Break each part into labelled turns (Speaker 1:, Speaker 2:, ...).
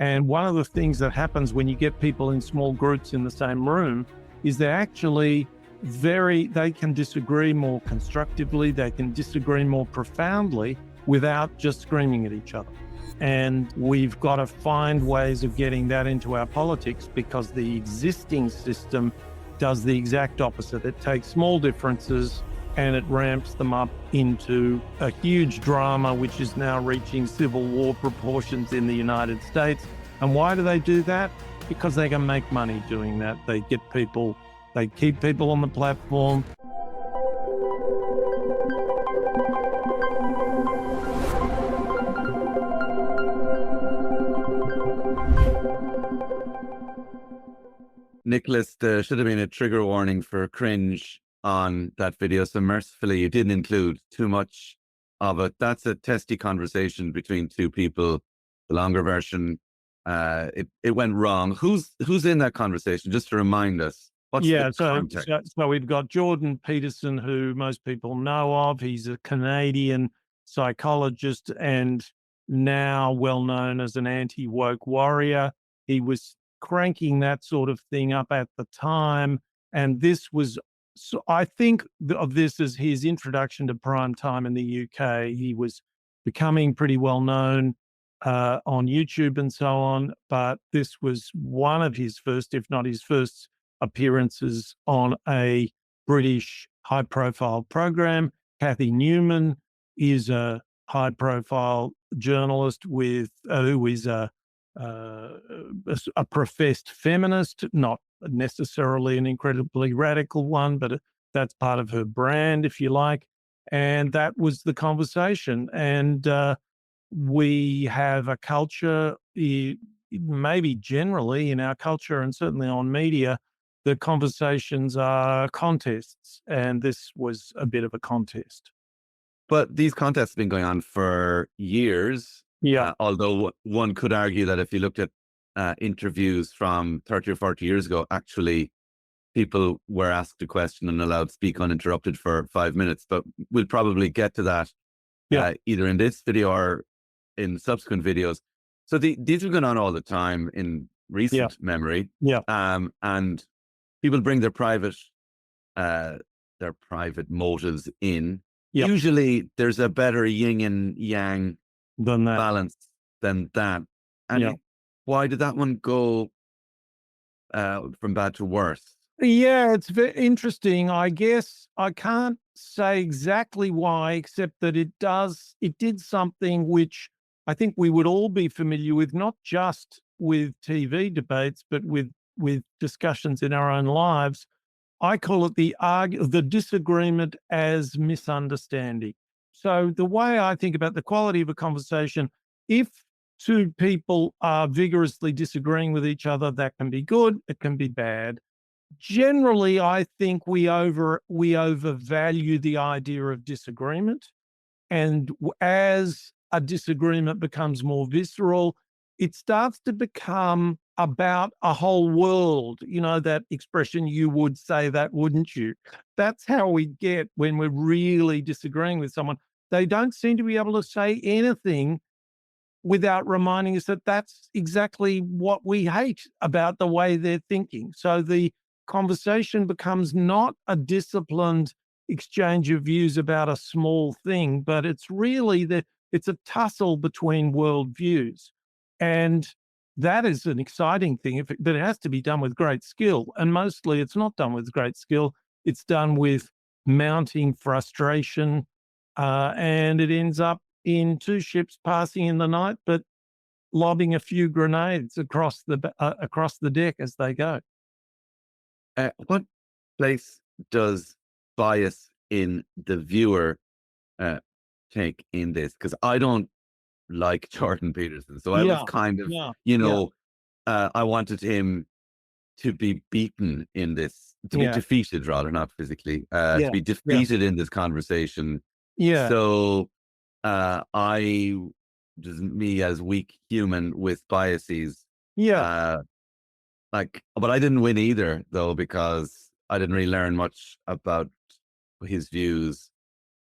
Speaker 1: And one of the things that happens when you get people in small groups in the same room is they're actually they can disagree more constructively, they can disagree more profoundly without just screaming at each other. And we've got to find ways of getting that into our politics, because the existing system does the exact opposite. It takes small differences and it ramps them up into a huge drama, which is now reaching civil war proportions in the United States. And why do they do that? Because they can make money doing that. They keep people on the platform.
Speaker 2: Nicholas, there should have been a trigger warning for cringe on that video. So mercifully, you didn't include too much of it. That's a testy conversation between two people. The longer version, it went wrong. Who's in that conversation? Just to remind us. What's the context?
Speaker 1: So we've got Jordan Peterson, who most people know of. He's a Canadian psychologist and now well known as an anti-woke warrior. He was cranking that sort of thing up at the time. And this was, so I think of this as his introduction to prime time in the UK. He was becoming pretty well known on YouTube and so on, but this was one of his first, if not his first, appearances on a British high-profile program. Cathy Newman is a high-profile journalist who is a professed feminist, not necessarily an incredibly radical one, but that's part of her brand, if you like. And that was the conversation. And we have a culture, maybe generally in our culture and certainly on media, the conversations are contests. And this was a bit of a contest.
Speaker 2: But these contests have been going on for years.
Speaker 1: Yeah.
Speaker 2: Although one could argue that if you looked at interviews from 30 or 40 years ago, actually people were asked a question and allowed to speak uninterrupted for 5 minutes. But we'll probably get to that either in this video or in subsequent videos. So these have gone on all the time in recent memory.
Speaker 1: Yeah.
Speaker 2: And people bring their private motives in.
Speaker 1: Yep.
Speaker 2: Usually there's a better yin and yang balance than that. And why did that one go from bad to worse?
Speaker 1: Yeah, it's very interesting. I guess I can't say exactly why, except that it did something which I think we would all be familiar with, not just with TV debates, but with discussions in our own lives. I call it the disagreement as misunderstanding. So the way I think about the quality of a conversation, if two people are vigorously disagreeing with each other, that can be good, it can be bad. Generally, I think we overvalue the idea of disagreement. And as a disagreement becomes more visceral, it starts to become about a whole world. You know, that expression, you would say that, wouldn't you? That's how we get when we're really disagreeing with someone. They don't seem to be able to say anything without reminding us that that's exactly what we hate about the way they're thinking. So the conversation becomes not a disciplined exchange of views about a small thing, but it's really it's a tussle between worldviews. And that is an exciting thing, but it has to be done with great skill. And mostly it's not done with great skill. It's done with mounting frustration, and it ends up in two ships passing in the night, but lobbing a few grenades across the deck as they go.
Speaker 2: What place does bias in the viewer take in this? Because I don't like Jordan Peterson, so I was kind of, I wanted him to be beaten in this, to be defeated rather, not physically, to be defeated in this conversation.
Speaker 1: Yeah.
Speaker 2: So just me as weak human with biases.
Speaker 1: Yeah.
Speaker 2: But I didn't win either, though, because I didn't really learn much about his views,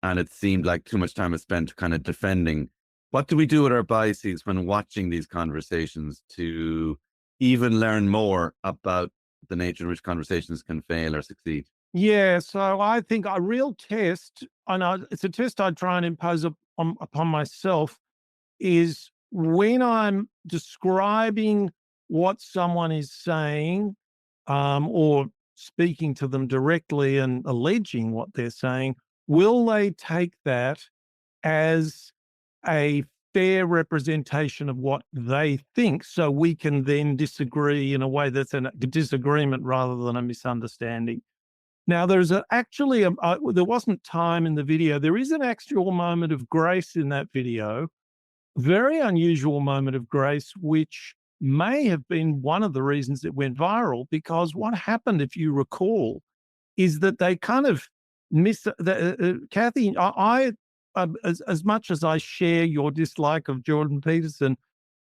Speaker 2: and it seemed like too much time was spent kind of defending What do we do with our biases when watching these conversations to even learn more about the nature in which conversations can fail or succeed?
Speaker 1: Yeah, so I think a real test, and it's a test I try and impose upon myself, is when I'm describing what someone is saying, or speaking to them directly and alleging what they're saying, will they take that as a fair representation of what they think, so we can then disagree in a way that's a disagreement rather than a misunderstanding. Now, there's there wasn't time in the video. There is an actual moment of grace in that video, very unusual moment of grace, which may have been one of the reasons it went viral. Because what happened, if you recall, is that they kind of Cathy. As much as I share your dislike of Jordan Peterson,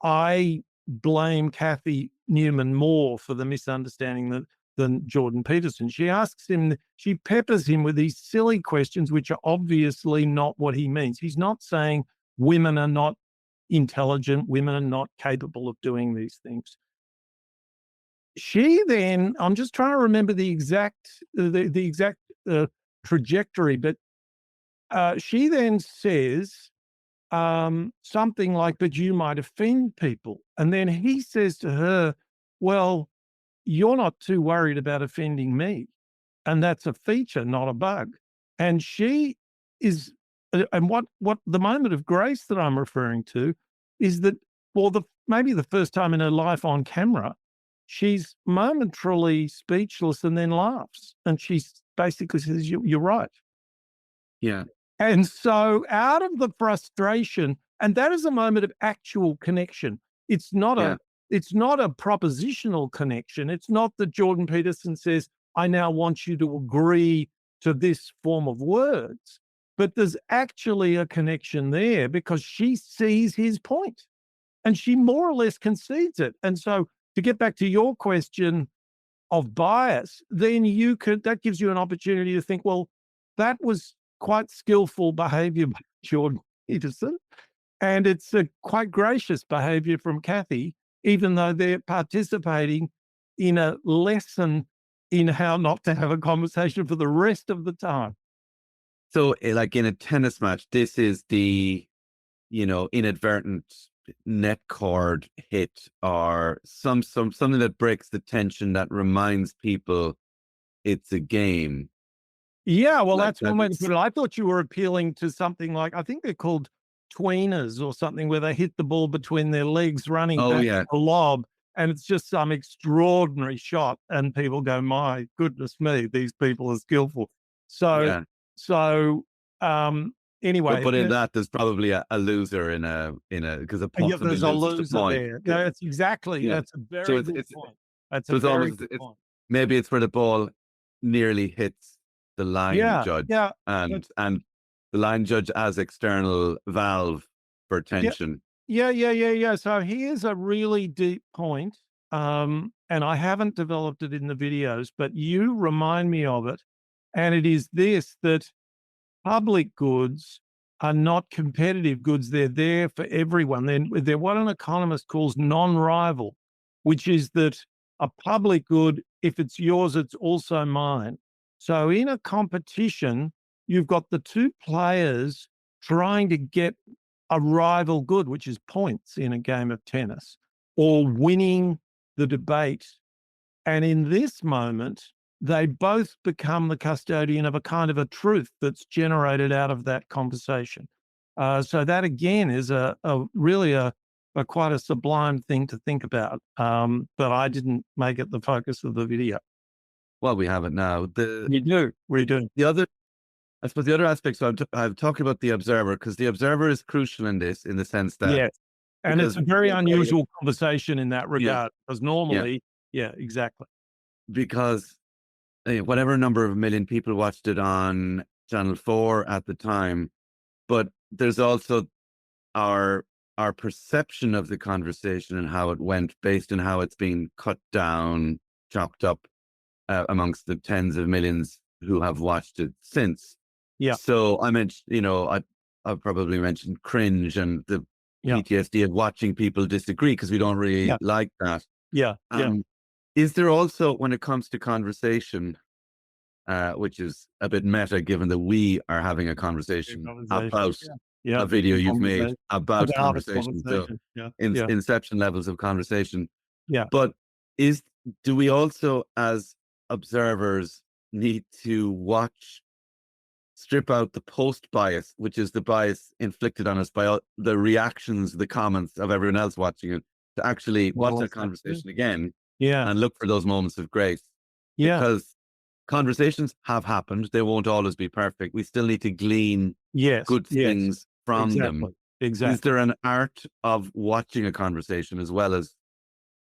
Speaker 1: I blame Cathy Newman more for the misunderstanding than Jordan Peterson. She peppers him with these silly questions, which are obviously not what he means. He's not saying women are not intelligent, women are not capable of doing these things. She then, I'm just trying to remember the exact trajectory, but she then says something like, "But you might offend people," and then he says to her, "Well, you're not too worried about offending me, and that's a feature, not a bug." And she is, and what the moment of grace that I'm referring to is that for the maybe the first time in her life on camera, she's momentarily speechless and then laughs, and she basically says, "You're right."
Speaker 2: Yeah,
Speaker 1: And so out of the frustration, and that is a moment of actual connection. It's not
Speaker 2: yeah,
Speaker 1: a it's not a propositional connection. It's not that Jordan Peterson says, "I now want you to agree to this form of words." But there's actually a connection there because she sees his point and she more or less concedes it. And so to get back to your question of bias, then that gives you an opportunity to think, well, that was quite skillful behavior by Jordan Peterson, and it's a quite gracious behavior from Cathy, even though they're participating in a lesson in how not to have a conversation for the rest of the time.
Speaker 2: so like in a tennis match, this is the, inadvertent net cord hit, or something that breaks the tension, that reminds people it's a game.
Speaker 1: Yeah, well,
Speaker 2: Like
Speaker 1: that's
Speaker 2: that
Speaker 1: one way to
Speaker 2: it's
Speaker 1: put it. I thought you were appealing to something like, I think they're called tweeners or something, where they hit the ball between their legs running
Speaker 2: oh
Speaker 1: back
Speaker 2: yeah,
Speaker 1: a lob, and it's just some extraordinary shot, and people go, "My goodness me, these people are skillful." So
Speaker 2: yeah.
Speaker 1: so,
Speaker 2: But
Speaker 1: anyway,
Speaker 2: in that there's probably a loser in a because a
Speaker 1: yeah,
Speaker 2: somebody
Speaker 1: there's a
Speaker 2: loses the
Speaker 1: loser
Speaker 2: point.
Speaker 1: there. Yeah,
Speaker 2: Yeah.
Speaker 1: that's a
Speaker 2: So
Speaker 1: very
Speaker 2: it's
Speaker 1: good
Speaker 2: it's
Speaker 1: point. That's a
Speaker 2: so it's
Speaker 1: very
Speaker 2: almost
Speaker 1: good
Speaker 2: it's
Speaker 1: point.
Speaker 2: maybe it's where the ball nearly hits the line
Speaker 1: Yeah,
Speaker 2: judge,
Speaker 1: yeah,
Speaker 2: and
Speaker 1: that's
Speaker 2: the line judge as external valve for
Speaker 1: yeah.
Speaker 2: tension.
Speaker 1: Yeah. So here's a really deep point, and I haven't developed it in the videos, but you remind me of it. And it is this, that public goods are not competitive goods. They're there for everyone. They're what an economist calls non-rival, which is that a public good, if it's yours, it's also mine. So in a competition, you've got the two players trying to get a rival good, which is points in a game of tennis, or winning the debate. And in this moment, they both become the custodian of a kind of a truth that's generated out of that conversation. So that again is a quite a sublime thing to think about. But I didn't make it the focus of the video.
Speaker 2: Well, we have it now. The
Speaker 1: We do.
Speaker 2: the other I suppose the other aspect, so I'm talking about the observer, because the observer is crucial in this, in the sense that
Speaker 1: Yes. And it's
Speaker 2: because
Speaker 1: a very unusual conversation in that
Speaker 2: yeah,
Speaker 1: regard, because
Speaker 2: yeah,
Speaker 1: normally, yeah, exactly.
Speaker 2: because whatever number of million people watched it on Channel 4 at the time, but there's also our our perception of the conversation and how it went based on how it's been cut down, chopped up, amongst the tens of millions who have watched it since.
Speaker 1: Yeah.
Speaker 2: So I mentioned, I've probably mentioned cringe and the
Speaker 1: Yeah.
Speaker 2: PTSD of watching people disagree because we don't really
Speaker 1: Yeah.
Speaker 2: like that.
Speaker 1: Yeah. Yeah.
Speaker 2: Um, is there also, when it comes to conversation, which is a bit meta, given that we are having a
Speaker 1: Good
Speaker 2: conversation
Speaker 1: conversation.
Speaker 2: about
Speaker 1: Yeah. Yeah.
Speaker 2: a video
Speaker 1: Good
Speaker 2: you've made
Speaker 1: conversation.
Speaker 2: about
Speaker 1: About a
Speaker 2: conversation, so
Speaker 1: conversation. Yeah. Yeah.
Speaker 2: inception levels of conversation.
Speaker 1: Yeah.
Speaker 2: But is do we also, as observers, need to strip out the post bias, which is the bias inflicted on us by all the reactions, the comments of everyone else watching it, to actually watch
Speaker 1: Well,
Speaker 2: that
Speaker 1: what's that too?
Speaker 2: conversation again
Speaker 1: Yeah.
Speaker 2: and look for those moments of grace?
Speaker 1: Yeah.
Speaker 2: Because conversations have happened, they won't always be perfect. We still need to glean
Speaker 1: Yes.
Speaker 2: good
Speaker 1: Yes.
Speaker 2: things from them.
Speaker 1: Exactly.
Speaker 2: Is
Speaker 1: Exactly.
Speaker 2: there an art of watching a conversation as well as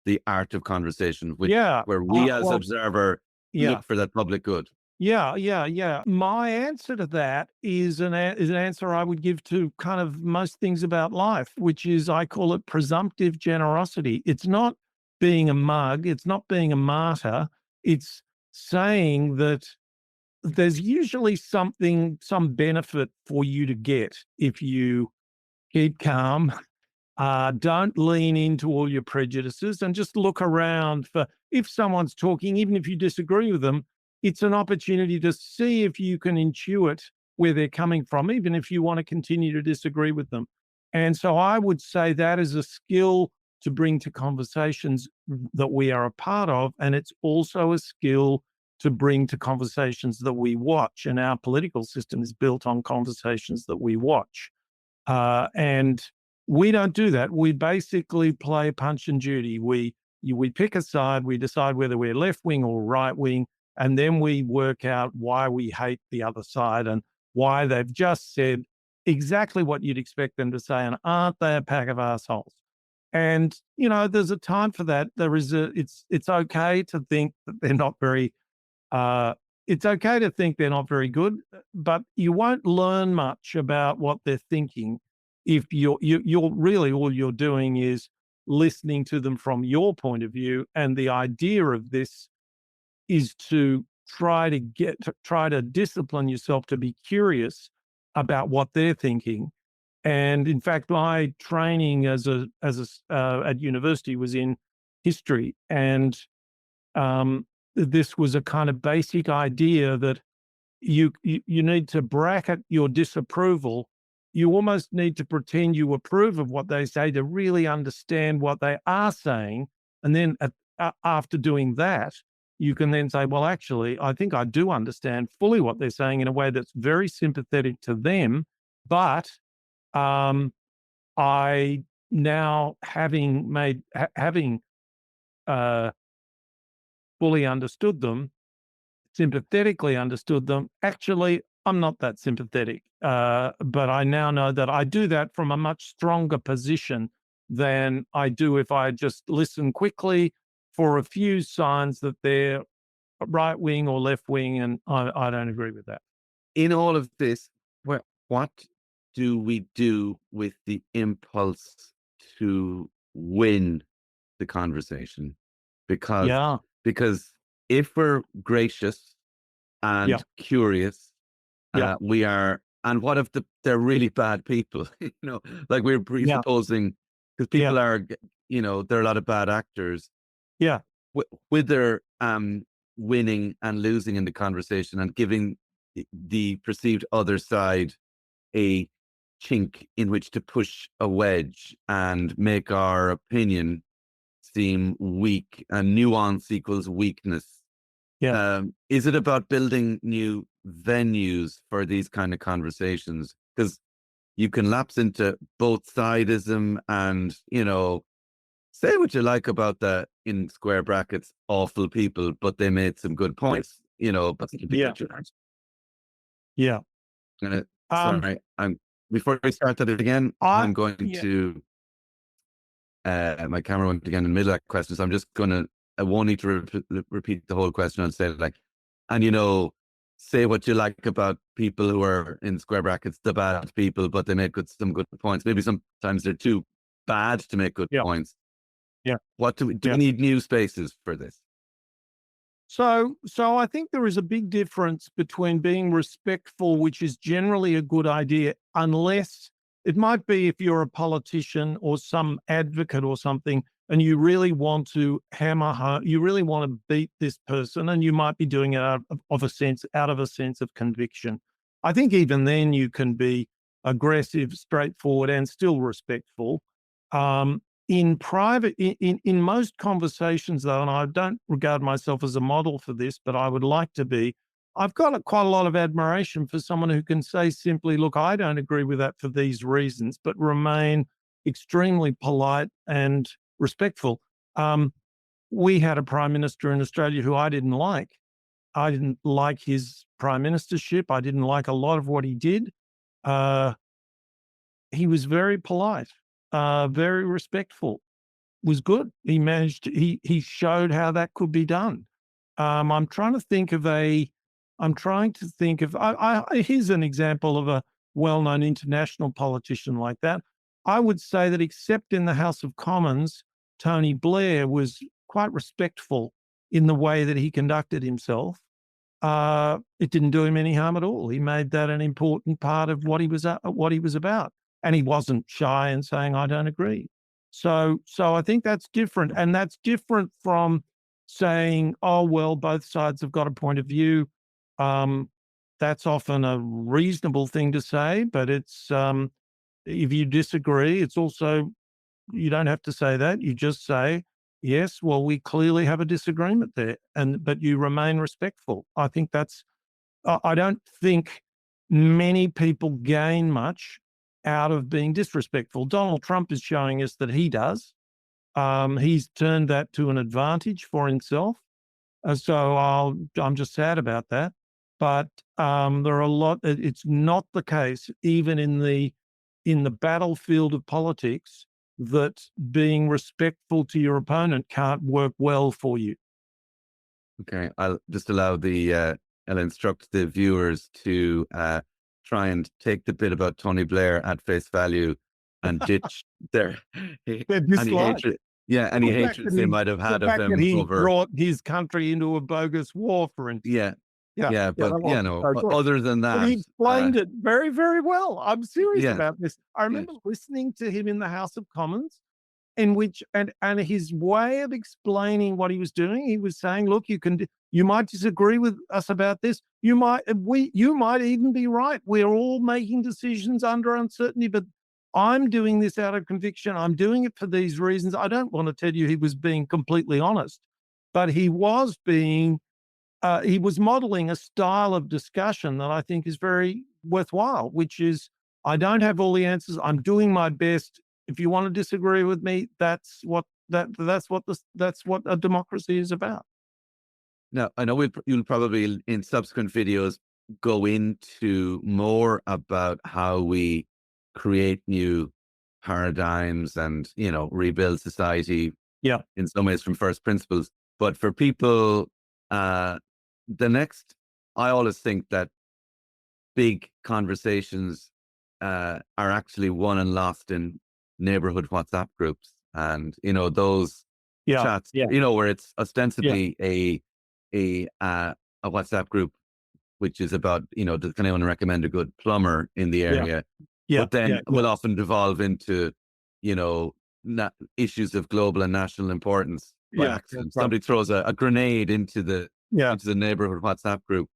Speaker 2: the art of conversation, which
Speaker 1: Yeah.
Speaker 2: where we as
Speaker 1: Well,
Speaker 2: observer
Speaker 1: yeah.
Speaker 2: look for that public good?
Speaker 1: Yeah, yeah, yeah. My answer to that is an answer I would give to kind of most things about life, which is I call it presumptive generosity. It's not being a mug, it's not being a martyr. It's saying that there's usually some benefit for you to get if you keep calm. Don't lean into all your prejudices and just look around for if someone's talking, even if you disagree with them, it's an opportunity to see if you can intuit where they're coming from, even if you want to continue to disagree with them. And so I would say that is a skill to bring to conversations that we are a part of. And it's also a skill to bring to conversations that we watch. And our political system is built on conversations that we watch. And we don't do that. We basically play Punch and Judy. We pick a side, we decide whether we're left wing or right wing, and then we work out why we hate the other side and why they've just said exactly what you'd expect them to say, and aren't they a pack of assholes? And there's a time for that. It's okay to think that they're not very uh, it's okay to think they're not very good, but you won't learn much about what they're thinking if you're really all you're doing is listening to them from your point of view. And the idea of this is to try to discipline yourself to be curious about what they're thinking. And in fact, my training at university was in history, and this was a kind of basic idea that you need to bracket your disapproval. You almost need to pretend you approve of what they say to really understand what they are saying, and then after doing that, you can then say, "Well, actually, I think I do understand fully what they're saying in a way that's very sympathetic to them, but um, I now having uh, fully understood them." Sympathetically understood them. Actually, I'm not that sympathetic, but I now know that I do that from a much stronger position than I do if I just listen quickly for a few signs that they're right wing or left wing, and I don't agree with that.
Speaker 2: In all of this, what do we do with the impulse to win the conversation? Because
Speaker 1: Yeah,
Speaker 2: because if we're gracious
Speaker 1: yeah,
Speaker 2: and curious,
Speaker 1: yeah,
Speaker 2: we are. And what if they're really bad people? Like we're
Speaker 1: yeah,
Speaker 2: presupposing, because
Speaker 1: yeah,
Speaker 2: people are, there are a lot of bad actors
Speaker 1: yeah,
Speaker 2: with their winning and losing in the conversation and giving the perceived other side a chink in which to push a wedge and make our opinion seem weak, and nuance equals weakness.
Speaker 1: yeah.
Speaker 2: Is it about building new venues for these kind of conversations? Because you can lapse into both sidism and, say what you like about the, in square brackets, awful people, but they made some good points, but
Speaker 1: Yeah, yeah.
Speaker 2: gonna,
Speaker 1: Um,
Speaker 2: sorry, before I start that again,
Speaker 1: I
Speaker 2: I'm going
Speaker 1: yeah,
Speaker 2: to, my camera went again in the middle of that question. So I won't need to repeat the whole question. I'll say like, and say what you like about people who are in square brackets, the bad people, but they make some good points. Maybe sometimes they're too bad to make good
Speaker 1: yeah,
Speaker 2: points.
Speaker 1: yeah,
Speaker 2: What do we
Speaker 1: yeah.
Speaker 2: need new spaces for this?
Speaker 1: So I think there is a big difference between being respectful, which is generally a good idea, unless It might be if you're a politician or some advocate or something, and you really want to hammer home, you really want to beat this person, and you might be doing it out of a sense of conviction. I think even then you can be aggressive, straightforward, and still respectful. In private, in most conversations, though, and I don't regard myself as a model for this, but I would like to be. I've got quite a lot of admiration for someone who can say simply, "Look, I don't agree with that for these reasons," but remain extremely polite and respectful. Um, we had a prime minister in Australia who I didn't like. I didn't like his prime ministership. I didn't like a lot of what he did. Uh, he was very polite, very respectful, was good. He showed how that could be done. I'm trying to think of here's an example of a well-known international politician like that. I would say that except in the House of Commons, Tony Blair was quite respectful in the way that he conducted himself. It didn't do him any harm at all. He made that an important part of what he was about, and he wasn't shy in saying, "I don't agree." So I think that's different, and that's different from saying, "Oh well, both sides have got a point of view." Um, that's often a reasonable thing to say, but if you disagree, it's also you don't have to say that. You just say, "Yes, well, we clearly have a disagreement there," but you remain respectful. I think that's. I don't think many people gain much out of being disrespectful. Donald Trump is showing us that he does. He's turned that to an advantage for himself. I'm just sad about that. But there are a lot. It's not the case, even in the battlefield of politics, that being respectful to your opponent can't work well for you.
Speaker 2: Okay, I'll instruct the viewers to try and take the bit about Tony Blair at face value and ditch their
Speaker 1: They're
Speaker 2: any
Speaker 1: disliked.
Speaker 2: hatred. Yeah, any
Speaker 1: The fact
Speaker 2: hatreds
Speaker 1: that
Speaker 2: they might have
Speaker 1: the
Speaker 2: had of
Speaker 1: fact that
Speaker 2: him
Speaker 1: he
Speaker 2: over.
Speaker 1: brought his country into a bogus war, for instance.
Speaker 2: Yeah,
Speaker 1: Yeah,
Speaker 2: yeah,
Speaker 1: yeah,
Speaker 2: but
Speaker 1: that
Speaker 2: yeah,
Speaker 1: wasn't
Speaker 2: no.
Speaker 1: so good.
Speaker 2: Other than
Speaker 1: But he
Speaker 2: that,
Speaker 1: explained it very, very well. I'm serious
Speaker 2: yeah,
Speaker 1: about this. I
Speaker 2: yeah,
Speaker 1: remember listening to him in the House of Commons, in which and his way of explaining what he was doing, he was saying, "Look, you might disagree with us about this. You might even be right. We're all making decisions under uncertainty, but I'm doing this out of conviction. I'm doing it for these reasons." I don't want to tell you he was being completely honest, but he was modeling a style of discussion that I think is very worthwhile, which is, I don't have all the answers. I'm doing my best. If you want to disagree with me, that's what a democracy is about.
Speaker 2: now, I know you'll probably in subsequent videos go into more about how we create new paradigms and, rebuild society
Speaker 1: Yeah.
Speaker 2: in some ways from first principles. But for people, uh, the next, I always think that big conversations are actually won and lost in neighborhood WhatsApp groups, and those
Speaker 1: Yeah.
Speaker 2: chats,
Speaker 1: Yeah.
Speaker 2: where it's
Speaker 1: Yeah.
Speaker 2: ostensibly a WhatsApp group which is about, can anyone recommend a good plumber in the
Speaker 1: Yeah.
Speaker 2: area,
Speaker 1: Yeah.
Speaker 2: but then
Speaker 1: Yeah. Yeah.
Speaker 2: will often devolve into, you know, issues of global and national importance by
Speaker 1: Yeah. That's
Speaker 2: accident.
Speaker 1: right.
Speaker 2: Somebody throws a grenade
Speaker 1: Yeah.
Speaker 2: into the neighborhood WhatsApp group.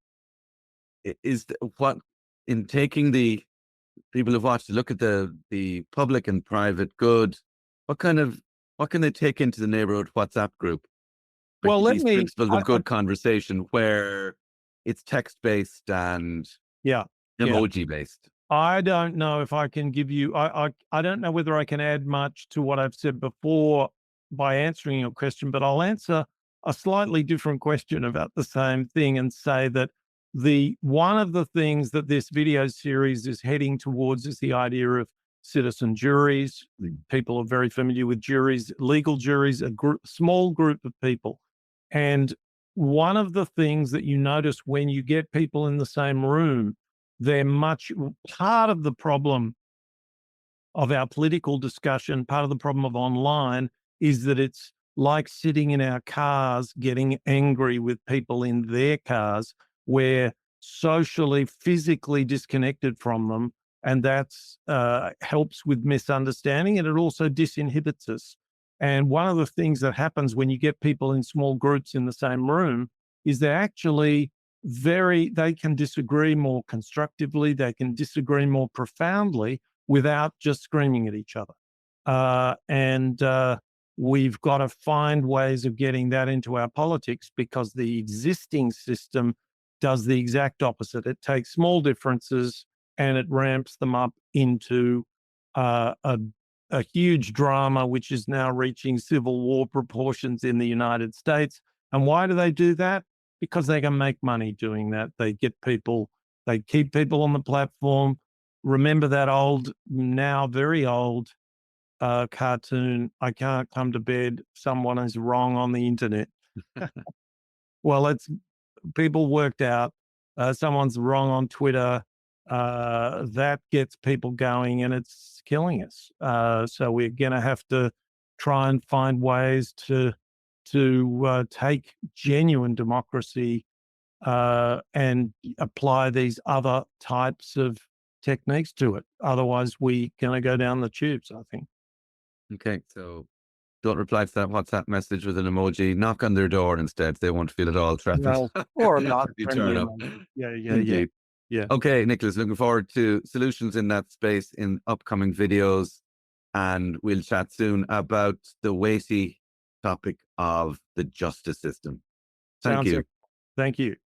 Speaker 2: What in taking the people who've watched, look at the public and private good, what kind of what can they take into the neighborhood WhatsApp group? Like
Speaker 1: Well,
Speaker 2: these principles of good conversation where it's text based and
Speaker 1: yeah. Yeah.
Speaker 2: emoji based.
Speaker 1: I don't know if I can give you. I don't know whether I can add much to what I've said before by answering your question, but I'll answer a slightly different question about the same thing and say that the one of the things that this video series is heading towards is the idea of citizen juries. People are very familiar with juries, legal juries, small group of people, and one of the things that you notice when you get people in the same room, they're much part of the problem of our political discussion, part of the problem of online is that it's like sitting in our cars getting angry with people in their cars. We're socially, physically disconnected from them. and that's helps with misunderstanding, and it also disinhibits us. And one of the things that happens when you get people in small groups in the same room is they're actually they can disagree more constructively, they can disagree more profoundly without just screaming at each other. And we've got to find ways of getting that into our politics, because the existing system does the exact opposite. It takes small differences and it ramps them up into a huge drama, which is now reaching civil war proportions in the United States. And why do they do that? Because they can make money doing that. They keep people on the platform. Remember that old, now very old cartoon, I can't come to bed, someone is wrong on the internet. Well, it's people worked out, someone's wrong on Twitter, that gets people going and it's killing us. So we're going to have to try and find ways to take genuine democracy and apply these other types of techniques to it. Otherwise, we're going to go down the tubes, I think.
Speaker 2: Okay, so don't reply to that WhatsApp message with an emoji. Knock on their door instead. They won't feel at all threatened
Speaker 1: No, or not
Speaker 2: if you
Speaker 1: friendly
Speaker 2: turn up.
Speaker 1: emoji. Yeah, yeah, yeah,
Speaker 2: Indeed.
Speaker 1: yeah.
Speaker 2: Okay, Nicholas, looking forward to solutions in that space in upcoming videos. And we'll chat soon about the weighty topic of the justice system. Thank
Speaker 1: Sounds
Speaker 2: you.
Speaker 1: good. Thank you.